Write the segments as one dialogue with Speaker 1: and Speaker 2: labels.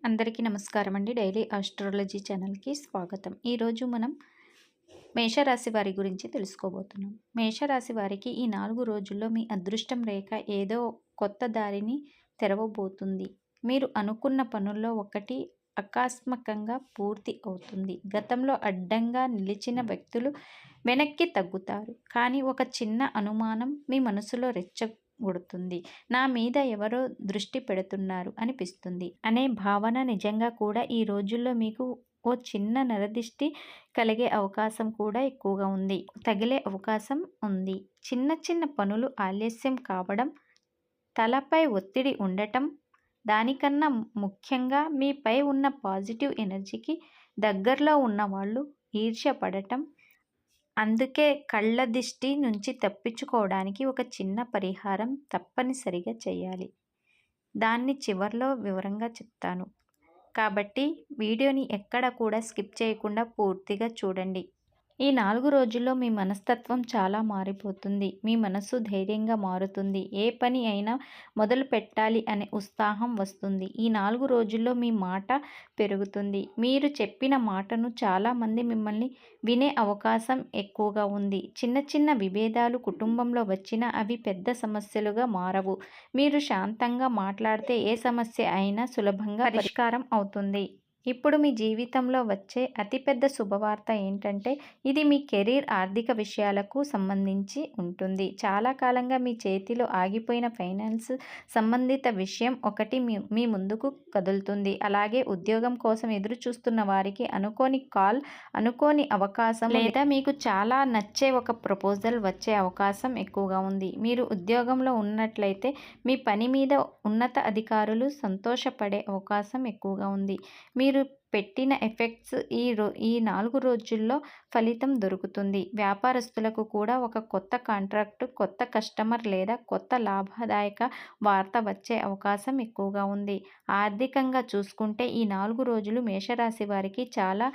Speaker 1: అందరికీ నమస్కారం అండి. డైలీ ఆస్ట్రాలజీ ఛానల్కి స్వాగతం. ఈరోజు మనం మేషరాశి వారి గురించి తెలుసుకోబోతున్నాం. మేషరాశి వారికి ఈ 4 రోజుల్లో మీ అదృష్టం రేఖ ఏదో కొత్త దారిని తెరవబోతుంది. మీరు అనుకున్న పనుల్లో ఒకటి ఆకస్మికంగా పూర్తి అవుతుంది. గతంలో అడ్డంగా నిలిచిన వ్యక్తులు వెనక్కి తగ్గుతారు. కానీ ఒక చిన్న అనుమానం మీ మనసులో రెచ్చగొడుతుంది. నా మీద ఎవరో దృష్టి పెడుతున్నారు అనిపిస్తుంది అనే భావన నిజంగా కూడా ఈ రోజుల్లో మీకు ఓ చిన్న నరదిష్టి కలిగే అవకాశం కూడా ఎక్కువగా ఉంది. తగిలే అవకాశం ఉంది. చిన్న చిన్న పనులు ఆలస్యం కావడం, తలపై ఒత్తిడి ఉండటం, దానికన్నా ముఖ్యంగా మీపై ఉన్న పాజిటివ్ ఎనర్జీకి దగ్గరలో ఉన్న వాళ్ళు ఈర్ష్య పడటం. అందుకే కళ్ళ దిష్టి నుంచి తప్పించుకోవడానికి ఒక చిన్న పరిహారం తప్పనిసరిగా చేయాలి. దాన్ని చివర్లో వివరంగా చెప్తాను. కాబట్టి వీడియోని ఎక్కడ కూడా స్కిప్ చేయకుండా పూర్తిగా చూడండి. ఈ 4 రోజుల్లో మీ మనస్తత్వం చాలా మారిపోతుంది. మీ మనసు ధైర్యంగా మారుతుంది. ఏ పని అయినా మొదలు పెట్టాలి అనే ఉత్సాహం వస్తుంది. ఈ 4 రోజుల్లో మీ మాట పెరుగుతుంది. మీరు చెప్పిన మాటను చాలామంది మిమ్మల్ని వినే అవకాశం ఎక్కువగా ఉంది. చిన్న చిన్న విభేదాలు కుటుంబంలో వచ్చినా అవి పెద్ద సమస్యలుగా మారవు. మీరు శాంతంగా మాట్లాడితే ఏ సమస్య అయినా సులభంగా పరిష్కారం అవుతుంది. ఇప్పుడు మీ జీవితంలో వచ్చే అతిపెద్ద శుభవార్త ఏంటంటే ఇది మీ కెరీర్, ఆర్థిక విషయాలకు సంబంధించి ఉంటుంది. చాలా కాలంగా మీ చేతిలో ఆగిపోయిన ఫైనాన్స్ సంబంధిత విషయం ఒకటి మీ ముందుకు కదులుతుంది. అలాగే ఉద్యోగం కోసం ఎదురు చూస్తున్న వారికి అనుకోని కాల్, అనుకోని అవకాశం లేదా మీకు చాలా నచ్చే ఒక ప్రపోజల్ వచ్చే అవకాశం ఎక్కువగా ఉంది. మీరు ఉద్యోగంలో ఉన్నట్లయితే మీ పని మీద ఉన్నత అధికారులు సంతోషపడే అవకాశం ఎక్కువగా ఉంది. మీరు పెట్టిన ఎఫెక్ట్స్ ఈ 4 రోజుల్లో ఫలితం దొరుకుతుంది. వ్యాపారస్తులకు కూడా ఒక కొత్త కాంట్రాక్టు, కొత్త కస్టమర్ లేదా కొత్త లాభదాయక వార్త వచ్చే అవకాశం ఎక్కువగా ఉంది. ఆర్థికంగా చూసుకుంటే ఈ 4 రోజులు మేషరాశి వారికి చాలా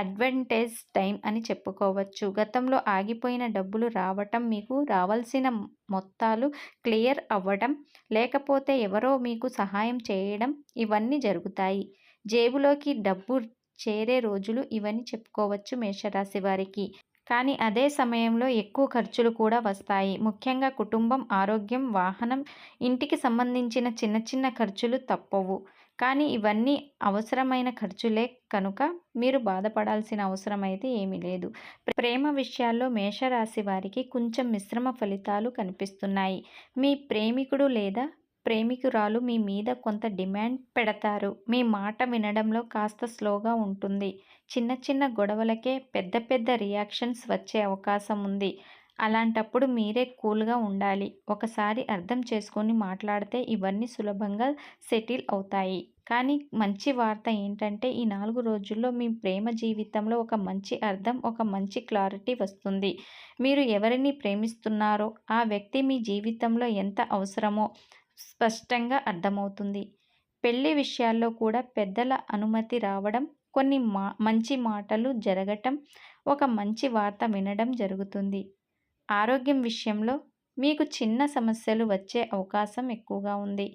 Speaker 1: అడ్వాంటేజ్ టైం అని చెప్పుకోవచ్చు. గతంలో ఆగిపోయిన డబ్బులు రావటం, మీకు రావాల్సిన మొత్తాలు క్లియర్ అవ్వడం, లేకపోతే ఎవరో మీకు సహాయం చేయడం ఇవన్నీ జరుగుతాయి. జేబులోకి డబ్బు చేరే రోజులు ఇవన్నీ చెప్పుకోవచ్చు మేషరాశి వారికి. కానీ అదే సమయంలో ఎక్కువ ఖర్చులు కూడా వస్తాయి. ముఖ్యంగా కుటుంబం, ఆరోగ్యం, వాహనం, ఇంటికి సంబంధించిన చిన్న చిన్న ఖర్చులు తప్పవు. కానీ ఇవన్నీ అవసరమైన ఖర్చులే కనుక మీరు బాధపడాల్సిన అవసరం అయితే ఏమీ లేదు. ప్రేమ విషయాల్లో మేషరాశి వారికి కొంచెం మిశ్రమ ఫలితాలు కనిపిస్తున్నాయి. మీ ప్రేమికుడు లేదా ప్రేమికురాలు మీ మీద కొంత డిమాండ్ పెడతారు. మీ మాట వినడంలో కాస్త స్లోగా ఉంటుంది. చిన్న చిన్న గొడవలకే పెద్ద పెద్ద రియాక్షన్స్ వచ్చే అవకాశం ఉంది. అలాంటప్పుడు మీరే కూల్గా ఉండాలి. ఒకసారి అర్థం చేసుకొని మాట్లాడితే ఇవన్నీ సులభంగా సెటిల్ అవుతాయి. కానీ మంచి వార్త ఏంటంటే ఈ 4 రోజుల్లో మీ ప్రేమ జీవితంలో ఒక మంచి అర్థం, ఒక మంచి క్లారిటీ వస్తుంది. మీరు ఎవరిని ప్రేమిస్తున్నారో ఆ వ్యక్తి మీ జీవితంలో ఎంత అవసరమో స్పష్టంగా అర్థమవుతుంది. పెళ్లి విషయాల్లో కూడా పెద్దల అనుమతి రావడం, కొన్ని మంచి మాటలు జరగటం, ఒక మంచి వార్త వినడం జరుగుతుంది. ఆరోగ్యం విషయంలో మీకు చిన్న సమస్యలు వచ్చే అవకాశం ఎక్కువగా ఉంది.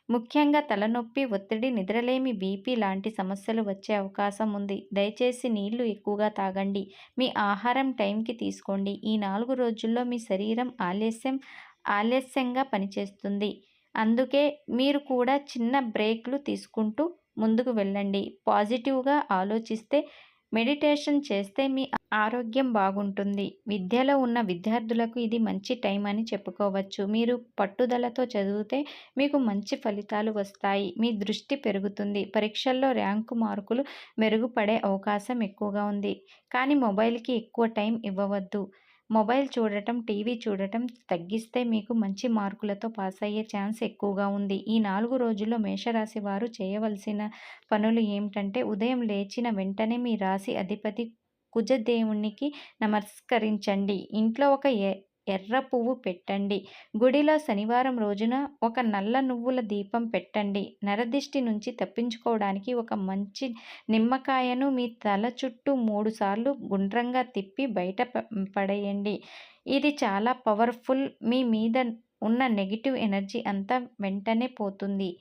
Speaker 1: ముఖ్యంగా తలనొప్పి, ఒత్తిడి, నిద్రలేమి, బీపీ లాంటి సమస్యలు వచ్చే అవకాశం ఉంది. దయచేసి నీళ్లు ఎక్కువగా తాగండి. మీ ఆహారం టైంకి తీసుకోండి. ఈ 4 రోజుల్లో మీ శరీరం ఆలస్యంగా పనిచేస్తుంది. అందుకే మీరు కూడా చిన్న బ్రేక్లు తీసుకుంటూ ముందుకు వెళ్ళండి. పాజిటివ్గా ఆలోచిస్తే, మెడిటేషన్ చేస్తే మీ ఆరోగ్యం బాగుంటుంది. విద్యలో ఉన్న విద్యార్థులకు ఇది మంచి టైం అని చెప్పుకోవచ్చు. మీరు పట్టుదలతో చదివితే మీకు మంచి ఫలితాలు వస్తాయి. మీ దృష్టి పెరుగుతుంది. పరీక్షల్లో ర్యాంకు మార్కులు మెరుగుపడే అవకాశం ఎక్కువగా ఉంది. కానీ మొబైల్కి ఎక్కువ టైం ఇవ్వవద్దు. మొబైల్ చూడటం, టీవీ చూడటం తగ్గిస్తే మీకు మంచి మార్కులతో పాస్ అయ్యే ఛాన్స్ ఎక్కువగా ఉంది. ఈ 4 రోజుల్లో మేషరాశి వారు చేయవలసిన పనులు ఏమిటంటే ఉదయం లేచిన వెంటనే మీ రాశి అధిపతి కుజదేవునికి నమస్కరించండి. ఇంట్లో ఒక ఎర్ర పువ్వు పెట్టండి. గుడిలో శనివారం రోజున ఒక నల్ల నువ్వుల దీపం పెట్టండి. నరదిష్టి నుంచి తప్పించుకోవడానికి ఒక మంచి నిమ్మకాయను మీ తల చుట్టూ 3 సార్లు గుండ్రంగా తిప్పి బయట పడేయండి. ఇది చాలా పవర్ఫుల్. మీ మీద ఉన్న నెగిటివ్ ఎనర్జీ అంతా వెంటనే పోతుంది.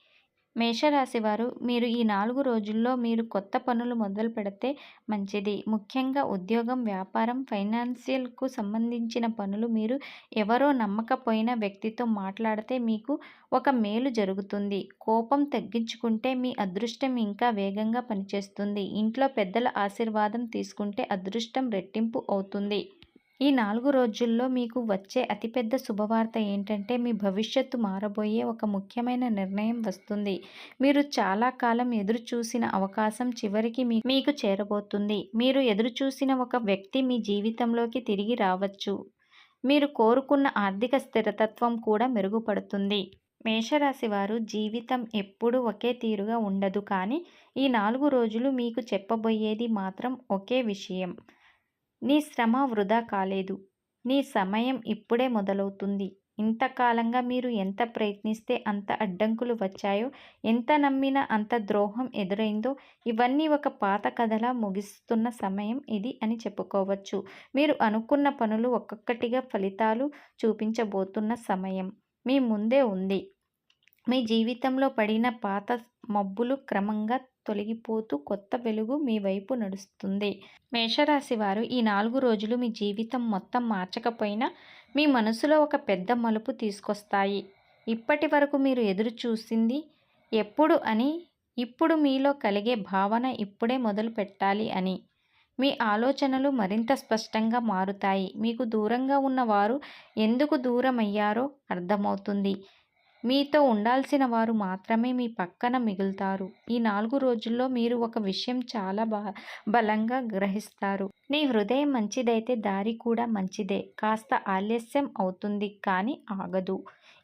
Speaker 1: మేషరాశి వారు మీరు ఈ 4 రోజుల్లో మీరు కొత్త పనులు మొదలు పెడితే మంచిది. ముఖ్యంగా ఉద్యోగం, వ్యాపారం, ఫైనాన్షియల్‌కు సంబంధించిన పనులు మీరు ఎవరో నమ్మకపోయిన వ్యక్తితో మాట్లాడితే మీకు ఒక మేలు జరుగుతుంది. కోపం తగ్గించుకుంటే మీ అదృష్టం ఇంకా వేగంగా పనిచేస్తుంది. ఇంట్లో పెద్దల ఆశీర్వాదం తీసుకుంటే అదృష్టం రెట్టింపు అవుతుంది. ఈ 4 రోజుల్లో మీకు వచ్చే అతిపెద్ద శుభవార్త ఏంటంటే మీ భవిష్యత్తు మారబోయే ఒక ముఖ్యమైన నిర్ణయం వస్తుంది. మీరు చాలా కాలం ఎదురుచూసిన అవకాశం చివరికి మీకు చేరబోతుంది. మీరు ఎదురుచూసిన ఒక వ్యక్తి మీ జీవితంలోకి తిరిగి రావచ్చు. మీరు కోరుకున్న ఆర్థిక స్థిరతత్వం కూడా మెరుగుపడుతుంది. మేషరాశి వారు జీవితం ఎప్పుడూ ఒకే తీరుగా ఉండదు, కానీ ఈ 4 రోజులు మీకు చెప్పబోయేది మాత్రం ఒకే విషయం. నీ శ్రమ వృధా కాలేదు. నీ సమయం ఇప్పుడే మొదలవుతుంది. ఇంతకాలంగా మీరు ఎంత ప్రయత్నిస్తే అంత అడ్డంకులు వచ్చాయో, ఎంత నమ్మినా అంత ద్రోహం ఎదురైందో, ఇవన్నీ ఒక పాత కథలా ముగిస్తున్న సమయం ఇది అని చెప్పుకోవచ్చు. మీరు అనుకున్న పనులు ఒక్కొక్కటిగా ఫలితాలు చూపించబోతున్న సమయం మీ ముందే ఉంది. మీ జీవితంలో పడిన పాత మబ్బులు క్రమంగా తొలగిపోతూ కొత్త వెలుగు మీ వైపు నడుస్తుంది. మేషరాశి వారు ఈ 4 రోజులు మీ జీవితం మొత్తం మార్చకపోయినా మీ మనసులో ఒక పెద్ద మలుపు తీసుకొస్తాయి. ఇప్పటి వరకు మీరు ఎదురు చూసింది ఎప్పుడు అని ఇప్పుడు మీలో కలిగే భావన ఇప్పుడే మొదలు పెట్టాలి అని. మీ ఆలోచనలు మరింత స్పష్టంగా మారుతాయి. మీకు దూరంగా ఉన్నవారు ఎందుకు దూరమయ్యారో అర్థమవుతుంది. మీతో ఉండాల్సిన వారు మాత్రమే మీ పక్కన మిగులుతారు. ఈ 4 రోజుల్లో మీరు ఒక విషయం చాలా బలంగా గ్రహిస్తారు. నీ హృదయం మంచిదైతే దారి కూడా మంచిదే. కాస్త ఆలస్యం అవుతుంది, కానీ ఆగదు.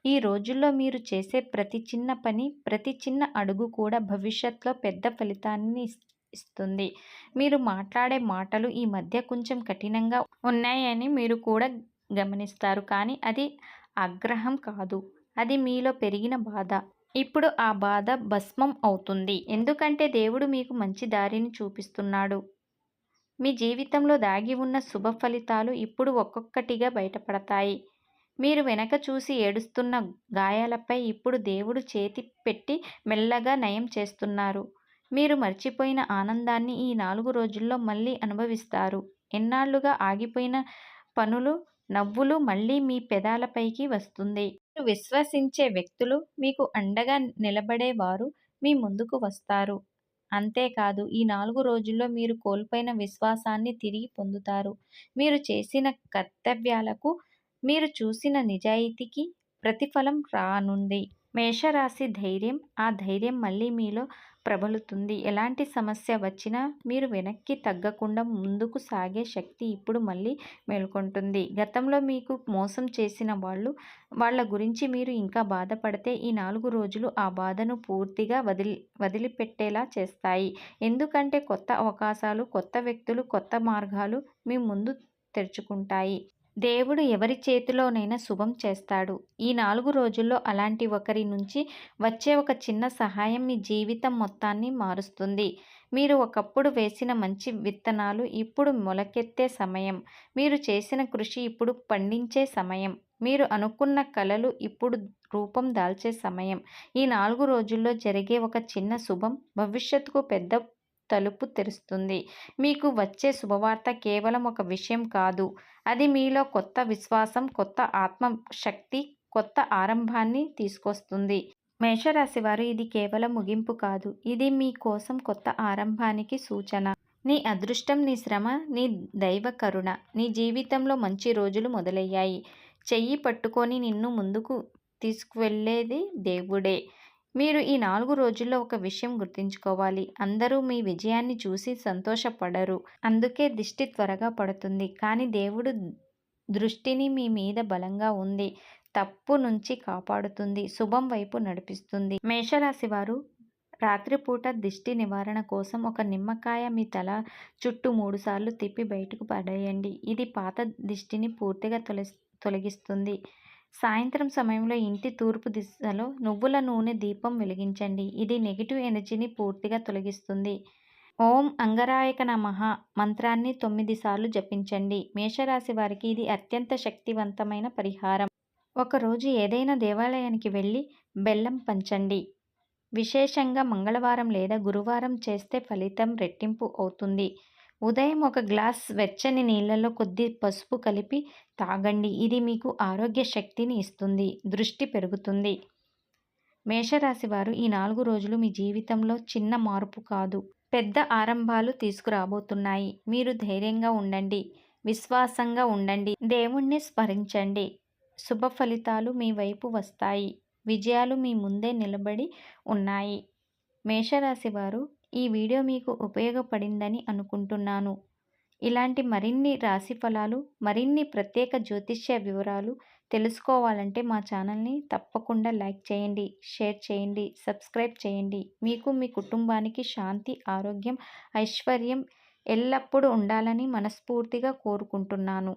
Speaker 1: ఈ రోజుల్లో మీరు చేసే ప్రతి చిన్న పని, ప్రతి చిన్న అడుగు కూడా భవిష్యత్తులో పెద్ద ఫలితాన్ని ఇస్తుంది. మీరు మాట్లాడే మాటలు ఈ మధ్య కొంచెం కఠినంగా ఉన్నాయని మీరు కూడా గమనిస్తారు, కానీ అది ఆగ్రహం కాదు. అది మీలో పెరిగిన బాధ. ఇప్పుడు ఆ బాధ భస్మం అవుతుంది. ఎందుకంటే దేవుడు మీకు మంచి దారిని చూపిస్తున్నాడు. మీ జీవితంలో దాగి ఉన్న శుభ ఫలితాలు ఇప్పుడు ఒక్కొక్కటిగా బయటపడతాయి. మీరు వెనక చూసి ఏడుస్తున్న గాయాలపై ఇప్పుడు దేవుడు చేతి పెట్టి మెల్లగా నయం చేస్తున్నారు. మీరు మర్చిపోయిన ఆనందాన్ని ఈ 4 రోజుల్లో మళ్ళీ అనుభవిస్తారు. ఎన్నాళ్లుగా ఆగిపోయిన పనులు, నవ్వులు మళ్ళీ మీ పెదాలపైకి వస్తుంది. మీరు విశ్వసించే వ్యక్తులు, మీకు అండగా నిలబడేవారు మీ ముందుకు వస్తారు. అంతేకాదు, ఈ 4 రోజుల్లో మీరు కోల్పోయిన విశ్వాసాన్ని తిరిగి పొందుతారు. మీరు చేసిన కర్తవ్యాలకు, మీరు చూసిన నిజాయితీకి ప్రతిఫలం రానుంది. మేషరాశి ధైర్యం, ఆ ధైర్యం మళ్ళీ మీలో ప్రబలుతుంది. ఎలాంటి సమస్య వచ్చినా మీరు వెనక్కి తగ్గకుండా ముందుకు సాగే శక్తి ఇప్పుడు మళ్ళీ మేల్కొంటుంది. గతంలో మీకు మోసం చేసిన వాళ్ళ గురించి మీరు ఇంకా బాధపడితే ఈ 4 రోజులు ఆ బాధను పూర్తిగా వదిలిపెట్టేలా చేస్తాయి. ఎందుకంటే కొత్త అవకాశాలు, కొత్త వ్యక్తులు, కొత్త మార్గాలు మీ ముందు తెరుచుకుంటాయి. దేవుడు ఎవరి చేతిలోనైనా శుభం చేస్తాడు. ఈ 4 రోజుల్లో అలాంటి ఒకరి నుంచి వచ్చే ఒక చిన్న సహాయం మీ జీవితం మొత్తాన్ని మారుస్తుంది. మీరు ఒకప్పుడు వేసిన మంచి విత్తనాలు ఇప్పుడు మొలకెత్తే సమయం. మీరు చేసిన కృషి ఇప్పుడు పండించే సమయం. మీరు అనుకున్న కలలు ఇప్పుడు రూపం దాల్చే సమయం. ఈ 4 రోజుల్లో జరిగే ఒక చిన్న శుభం భవిష్యత్తుకు పెద్ద తలుపు తెరుస్తుంది. మీకు వచ్చే శుభవార్త కేవలం ఒక విషయం కాదు. అది మీలో కొత్త విశ్వాసం, కొత్త ఆత్మశక్తి, కొత్త ఆరంభాన్ని తీసుకొస్తుంది. మేషరాశి వారు ఇది కేవలం ముగింపు కాదు. ఇది మీ కోసం కొత్త ఆరంభానికి సూచన. నీ అదృష్టం, నీ శ్రమ, నీ దైవ కరుణ, నీ జీవితంలో మంచి రోజులు మొదలయ్యాయి. చెయ్యి పట్టుకొని నిన్ను ముందుకు తీసుకువెళ్ళేది దేవుడే. మీరు ఈ 4 రోజుల్లో ఒక విషయం గుర్తుంచుకోవాలి. అందరూ మీ విజయాన్ని చూసి సంతోషపడరు. అందుకే దిష్టి త్వరగా పడుతుంది. కానీ దేవుడు దృష్టిని మీ మీద బలంగా ఉంది. తప్పు నుంచి కాపాడుతుంది. శుభం వైపు నడిపిస్తుంది. మేషరాశి వారు రాత్రిపూట దిష్టి నివారణ కోసం ఒక నిమ్మకాయ మీ తల చుట్టూ 3 సార్లు తిప్పి బయటకు పడేయండి. ఇది పాత దిష్టిని పూర్తిగా తొలగిస్తుంది. సాయంత్రం సమయంలో ఇంటి తూర్పు దిశలో నువ్వుల నూనె దీపం వెలిగించండి. ఇది నెగిటివ్ ఎనర్జీని పూర్తిగా తొలగిస్తుంది. ఓం అంగరాయక నమః మంత్రాన్ని 9 సార్లు జపించండి. మేషరాశి వారికి ఇది అత్యంత శక్తివంతమైన పరిహారం. ఒకరోజు ఏదైనా దేవాలయానికి వెళ్ళి బెల్లం పంచండి. విశేషంగా మంగళవారం లేదా గురువారం చేస్తే ఫలితం రెట్టింపు అవుతుంది. ఉదయం ఒక గ్లాస్ వెచ్చని నీళ్ళలో కొద్ది పసుపు కలిపి తాగండి. ఇది మీకు ఆరోగ్య శక్తిని ఇస్తుంది, దృష్టి పెరుగుతుంది. మేషరాశి వారు ఈ 4 రోజులు మీ జీవితంలో చిన్న మార్పు కాదు, పెద్ద ఆరంభాలు తీసుకురాబోతున్నాయి. మీరు ధైర్యంగా ఉండండి, విశ్వాసంగా ఉండండి, దేవుణ్ణి స్మరించండి. శుభ ఫలితాలు మీ వైపు వస్తాయి. విజయాలు మీ ముందే నిలబడి ఉన్నాయి. మేషరాశి వారు, ఈ వీడియో మీకు ఉపయోగపడిందని అనుకుంటున్నాను. ఇలాంటి మరిన్ని రాశి ఫలాలు, మరిన్ని ప్రత్యేక జ్యోతిష్య వివరాలు తెలుసుకోవాలంటే మా ఛానల్ని తప్పకుండా లైక్ చేయండి, షేర్ చేయండి, సబ్స్క్రైబ్ చేయండి. మీకు, మీ కుటుంబానికి శాంతి, ఆరోగ్యం, ఐశ్వర్యం ఎల్లప్పుడూ ఉండాలని మనస్ఫూర్తిగా కోరుకుంటున్నాను.